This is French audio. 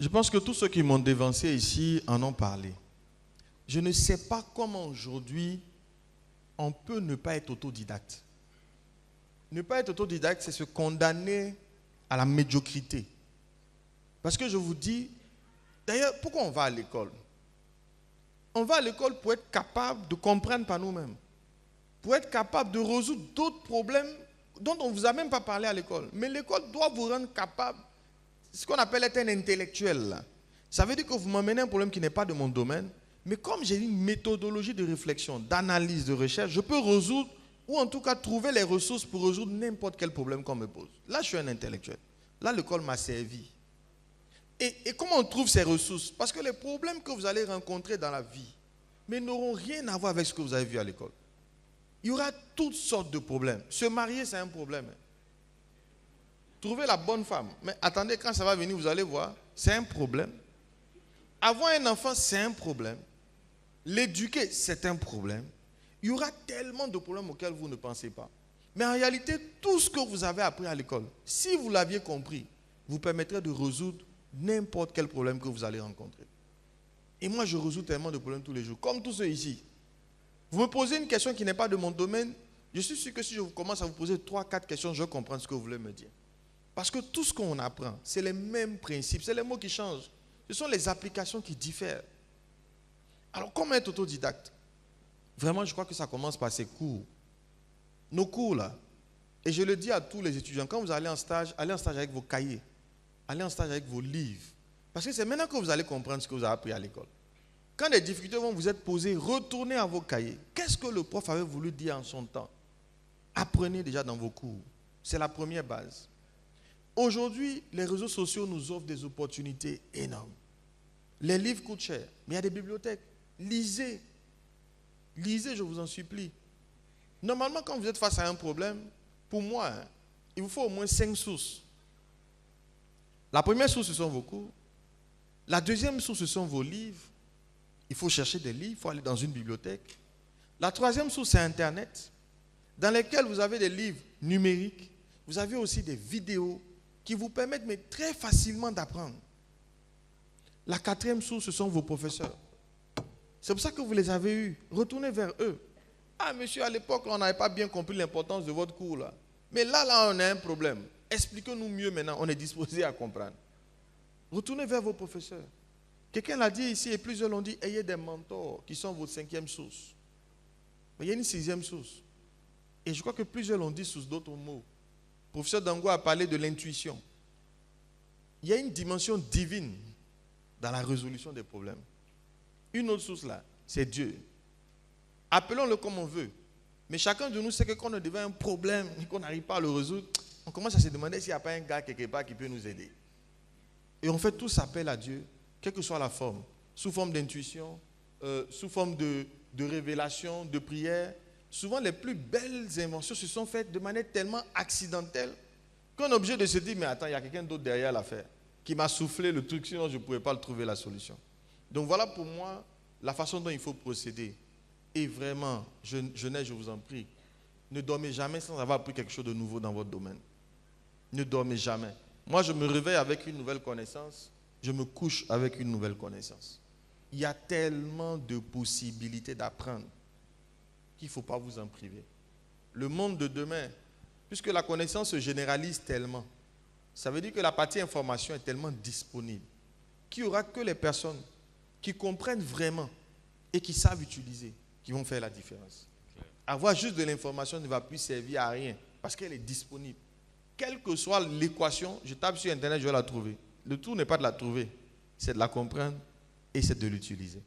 Je pense que tous ceux qui m'ont dévancé ici en ont parlé. Je ne sais pas comment aujourd'hui on peut ne pas être autodidacte. Ne pas être autodidacte, c'est se condamner à la médiocrité. Parce que je vous dis, d'ailleurs, pourquoi on va à l'école? On va à l'école pour être capable de comprendre par nous-mêmes, pour être capable de résoudre d'autres problèmes dont on ne vous a même pas parlé à l'école. Mais l'école doit vous rendre capable, ce qu'on appelle être un intellectuel. Là. Ça veut dire que vous m'emmenez un problème qui n'est pas de mon domaine, mais comme j'ai une méthodologie de réflexion, d'analyse, de recherche, je peux résoudre, ou en tout cas trouver les ressources pour résoudre n'importe quel problème qu'on me pose. Là, je suis un intellectuel. Là, l'école m'a servi. Et comment on trouve ces ressources? Parce que les problèmes que vous allez rencontrer dans la vie, mais n'auront rien à voir avec ce que vous avez vu à l'école. Il y aura toutes sortes de problèmes. Se marier, c'est un problème. Trouver la bonne femme. Mais attendez, quand ça va venir, vous allez voir, c'est un problème. Avoir un enfant, c'est un problème. L'éduquer, c'est un problème. Il y aura tellement de problèmes auxquels vous ne pensez pas. Mais en réalité, tout ce que vous avez appris à l'école, si vous l'aviez compris, vous permettrait de résoudre n'importe quel problème que vous allez rencontrer. Et moi, je résous tellement de problèmes tous les jours, comme tous ceux ici. Vous me posez une question qui n'est pas de mon domaine, je suis sûr que si je commence à vous poser 3-4 questions, je vais comprendre ce que vous voulez me dire. Parce que tout ce qu'on apprend, c'est les mêmes principes, c'est les mots qui changent. Ce sont les applications qui diffèrent. Alors, comment être autodidacte? Vraiment, je crois que ça commence par ces cours. Nos cours, là. Et je le dis à tous les étudiants, quand vous allez en stage avec vos cahiers. Allez en stage avec vos livres. Parce que c'est maintenant que vous allez comprendre ce que vous avez appris à l'école. Quand des difficultés vont vous être posées, retournez à vos cahiers. Qu'est-ce que le prof avait voulu dire en son temps? Apprenez déjà dans vos cours. C'est la première base. Aujourd'hui, les réseaux sociaux nous offrent des opportunités énormes. Les livres coûtent cher, mais il y a des bibliothèques. Lisez. Lisez, je vous en supplie. Normalement, quand vous êtes face à un problème, pour moi, il vous faut au moins 5 sources. La première source, ce sont vos cours. La deuxième source, ce sont vos livres. Il faut chercher des livres, il faut aller dans une bibliothèque. La troisième source, c'est Internet, dans lesquels vous avez des livres numériques. Vous avez aussi des vidéos qui vous permettent mais très facilement d'apprendre. La quatrième source, ce sont vos professeurs. C'est pour ça que vous les avez eus. Retournez vers eux. Ah, monsieur, à l'époque, on n'avait pas bien compris l'importance de votre cours là. Mais là, on a un problème. Expliquez-nous mieux maintenant, on est disposé à comprendre. Retournez vers vos professeurs. Quelqu'un l'a dit ici et plusieurs l'ont dit, ayez des mentors qui sont votre 5e source. Mais il y a une 6e source. Et je crois que plusieurs l'ont dit sous d'autres mots. Le professeur Dango a parlé de l'intuition. Il y a une dimension divine dans la résolution des problèmes. Une autre source là, c'est Dieu. Appelons-le comme on veut. Mais chacun de nous sait que quand on devient un problème et qu'on n'arrive pas à le résoudre, on commence à se demander s'il n'y a pas un gars quelque part qui peut nous aider. Et on fait tous appel à Dieu, quelle que soit la forme, sous forme d'intuition, sous forme de révélation, de prière. Souvent, les plus belles inventions se sont faites de manière tellement accidentelle qu'on est obligé de se dire, mais attends, il y a quelqu'un d'autre derrière l'affaire qui m'a soufflé le truc, sinon je ne pouvais pas le trouver la solution. Donc voilà pour moi la façon dont il faut procéder. Et vraiment, jeunesse, je vous en prie, ne dormez jamais sans avoir appris quelque chose de nouveau dans votre domaine. Ne dormez jamais. Moi, je me réveille avec une nouvelle connaissance, je me couche avec une nouvelle connaissance. Il y a tellement de possibilités d'apprendre qu'il ne faut pas vous en priver. Le monde de demain, puisque la connaissance se généralise tellement, ça veut dire que la partie information est tellement disponible qu'il n'y aura que les personnes qui comprennent vraiment et qui savent utiliser qui vont faire la différence. Avoir juste de l'information ne va plus servir à rien parce qu'elle est disponible. Quelle que soit l'équation, je tape sur Internet, je vais la trouver. Le tout n'est pas de la trouver, c'est de la comprendre et c'est de l'utiliser.